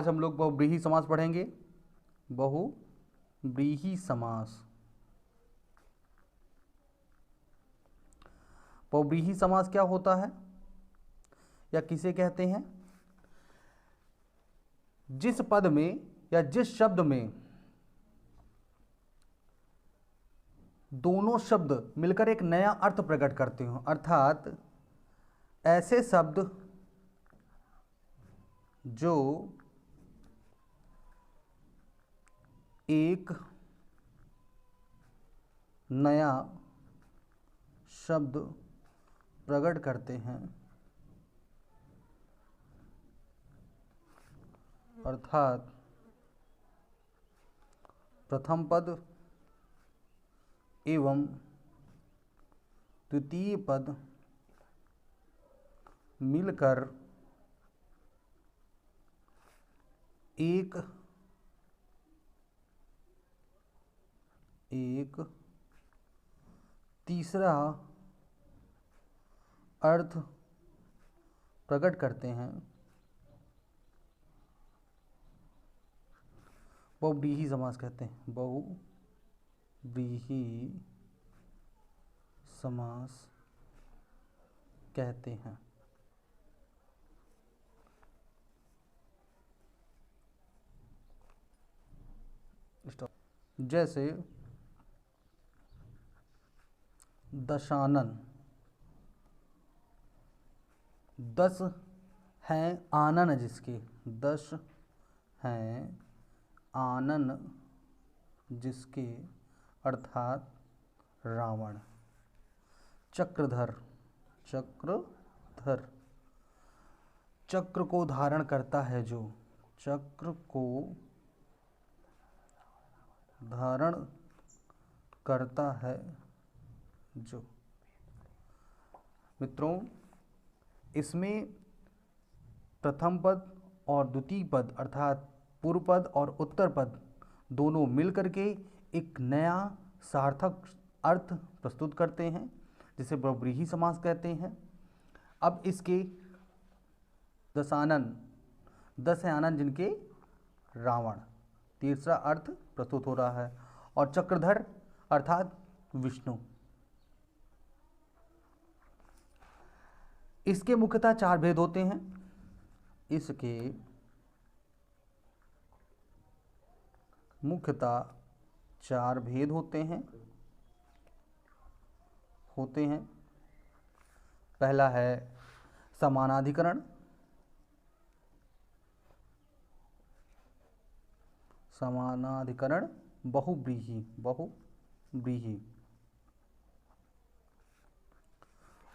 आज हम लोग बहुव्रीहि समास पढ़ेंगे। बहुव्रीहि समास। बहुव्रीहि समास क्या होता है या किसे कहते हैं? जिस पद में या जिस शब्द में दोनों शब्द मिलकर एक नया अर्थ प्रकट करते हो, अर्थात ऐसे शब्द जो एक नया शब्द प्रकट करते हैं, अर्थात प्रथम पद एवं द्वितीय पद मिलकर एक तीसरा अर्थ प्रकट करते हैं, बहुव्रीहि समास कहते हैं। बहुव्रीहि समास कहते हैं। जैसे दशानन, 10 हैं आनन जिसके, 10 हैं आनन जिसके, अर्थात रावण। चक्रधर, चक्रधर, चक्र को धारण करता है जो, चक्र को धारण करता है जो। मित्रों, इसमें प्रथम पद और द्वितीय पद अर्थात पूर्व पद और उत्तर पद दोनों मिलकर के एक नया सार्थक अर्थ प्रस्तुत करते हैं, जिसे बहुव्रीहि समास कहते हैं। अब इसके दशानन, 10 हैं आनन जिनके रावण, तीसरा अर्थ प्रस्तुत हो रहा है। और चक्रधर अर्थात विष्णु। इसके मुख्यतः 4 भेद होते हैं। इसके मुख्यतः 4 भेद होते हैं। पहला है समानाधिकरण, समानाधिकरण बहुव्रीहि।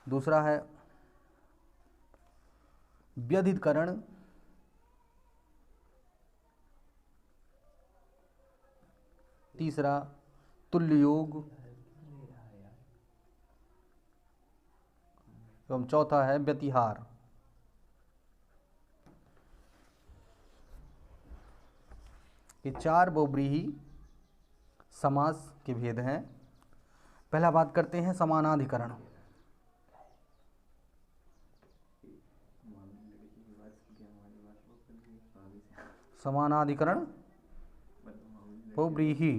दूसरा है व्यधिकरण, तीसरा तुल्ययोग एवं चौथा है व्यतिहार। ये 4 बहुव्रीहि समास के भेद हैं। पहला बात करते हैं समानाधिकरण। समानाधिकरण बहुव्रीहि।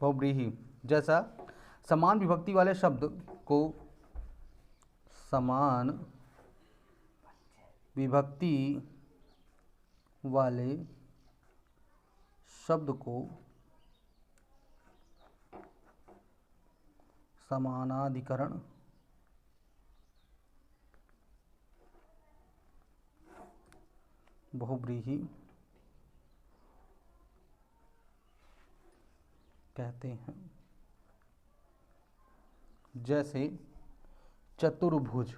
बहुव्रीहि जैसा समान विभक्ति वाले शब्द को, समान विभक्ति वाले शब्द को समानाधिकरण बहुव्रीहि कहते हैं। जैसे चतुर्भुज,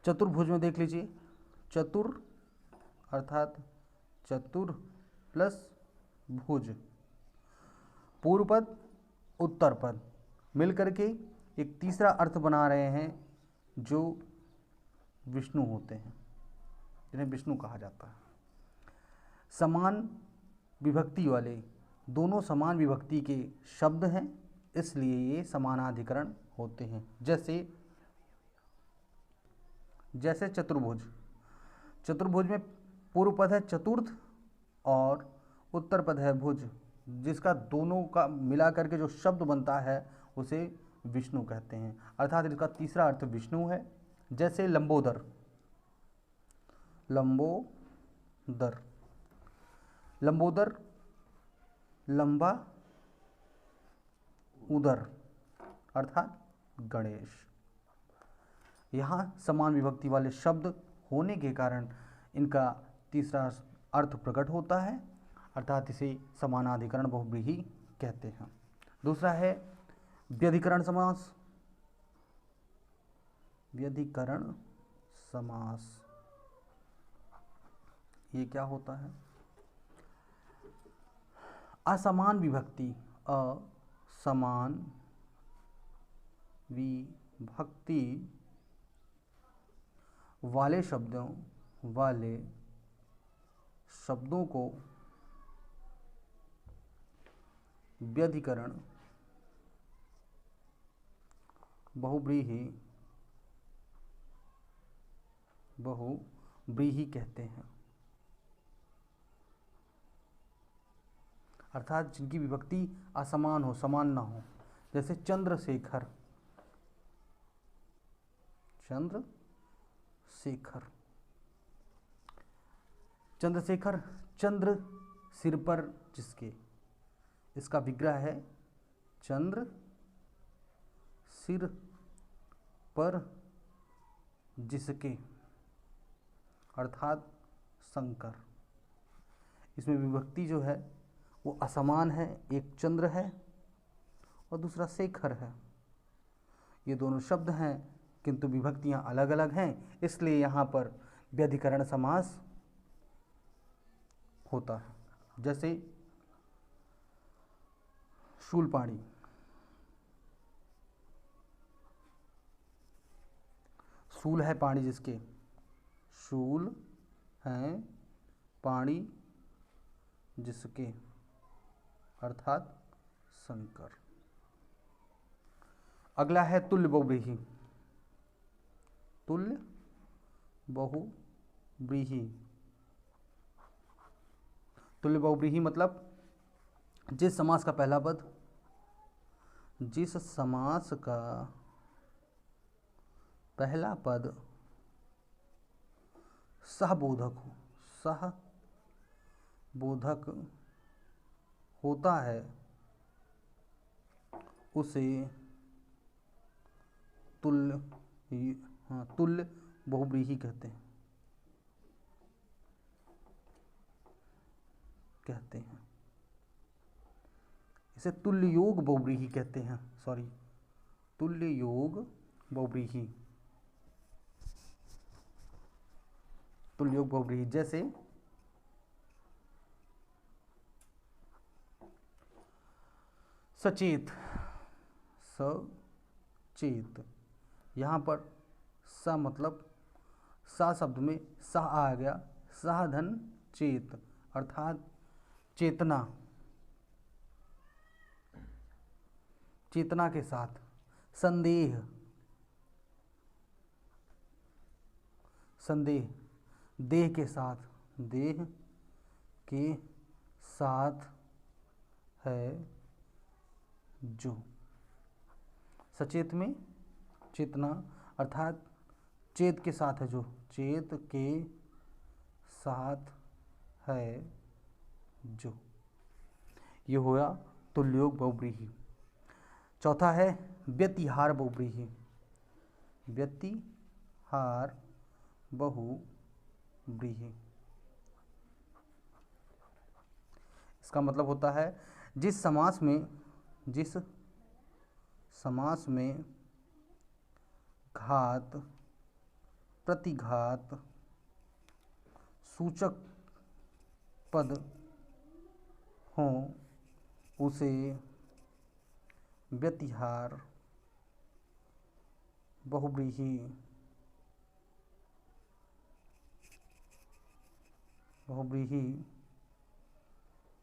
चतुर्भुज में देख लीजिए, चतुर अर्थात चतुर प्लस भुज, पूर्व पद उत्तर पद मिलकर के एक तीसरा अर्थ बना रहे हैं जो विष्णु होते हैं, जिन्हें विष्णु कहा जाता है। समान विभक्ति वाले दोनों समान विभक्ति के शब्द हैं, इसलिए ये समानाधिकरण होते हैं। जैसे चतुर्भुज, चतुर्भुज में पूर्व पद है चतुर्थ और उत्तर पद है भुज, जिसका दोनों का मिला करके जो शब्द बनता है उसे विष्णु कहते हैं, अर्थात इसका तीसरा अर्थ विष्णु है। जैसे लंबोदर, लंबोदर, लंबोदर लंबा उदर अर्थात गणेश। यहाँ समान विभक्ति वाले शब्द होने के कारण इनका तीसरा अर्थ प्रकट होता है, अर्थात इसे समानाधिकरण बहुव्रीहि कहते हैं। दूसरा है व्यधिकरण समास। व्यधिकरण समास ये क्या होता है? असमान विभक्ति, असमान विभक्ति वाले शब्दों को व्यधिकरण बहुव्रीहि कहते हैं, अर्थात जिनकी विभक्ति असमान हो, समान ना हो। जैसे चंद्रशेखर, चंद्रशेखर, चंद्रशेखर चंद्र सिर पर जिसके, इसका विग्रह है चंद्र सिर पर जिसके, अर्थात शंकर। इसमें विभक्ति जो है वो असमान है, एक चंद्र है और दूसरा शेखर है। ये दोनों शब्द हैं किंतु विभक्तियां अलग अलग हैं, इसलिए यहाँ पर व्यधिकरण समास होता है। जैसे शूलपाणी, शूल है पाणी जिसके, शूल है पाणी जिसके, अर्थात शंकर। अगला है तुल्य बहुव्रीहि। तुल्य बहुव्रीहि, तुल्य बहुव्रीहि मतलब जिस समास का पहला पद, जिस समास का पहला पद सहबोधक हो, सहबोधक होता है उसे तुल्य बहुव्रीहि कहते हैं। इसे तुल्य योग बहुव्रीहि कहते हैं, तुल्य योग बहुव्रीहि, तुल्य योग बहुव्रीहि। जैसे सचेत, सचेत, यहाँ पर स मतलब सा शब्द में सा आ गया, साधन चेत अर्थात चेतना, चेतना के साथ। संदेह, संदेह देह के साथ, देह के साथ है जो। सचेत में चेतना अर्थात चेत के साथ है जो, चेत के साथ है जो। ये होगा तुल्य योग बहुव्रीहि। चौथा है व्यतिहार बहुव्रीहि। व्यतिहार बहुव्रीहि, इसका मतलब होता है जिस समास में घात प्रतिघात सूचक पद हों उसे व्यतिहार बहुव्रीहि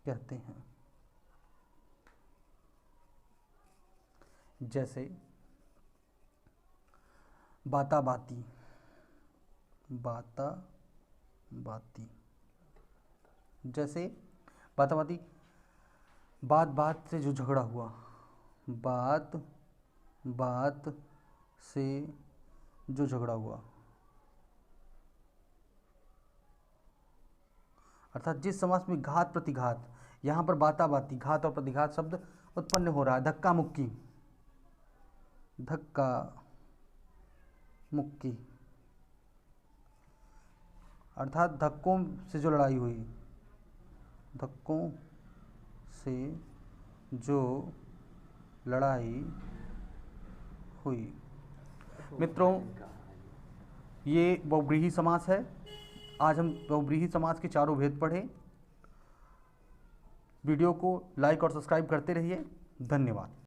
कहते हैं। जैसे बाता बाती, बाता बाती, जैसे बाता बाती, बात बात से जो झगड़ा हुआ, बात बात से जो झगड़ा हुआ, अर्थात जिस समास में घात प्रतिघात, यहाँ पर बाता बाती घात और प्रतिघात शब्द उत्पन्न हो रहा है। धक्का मुक्की, धक्का मुक्की, अर्थात धक्कों से जो लड़ाई हुई, धक्कों से जो लड़ाई हुई। मित्रों, ये बहुव्रीहि समास है। आज हम बहुव्रीहि समास के चारों भेद पढ़े। वीडियो को लाइक और सब्सक्राइब करते रहिए। धन्यवाद।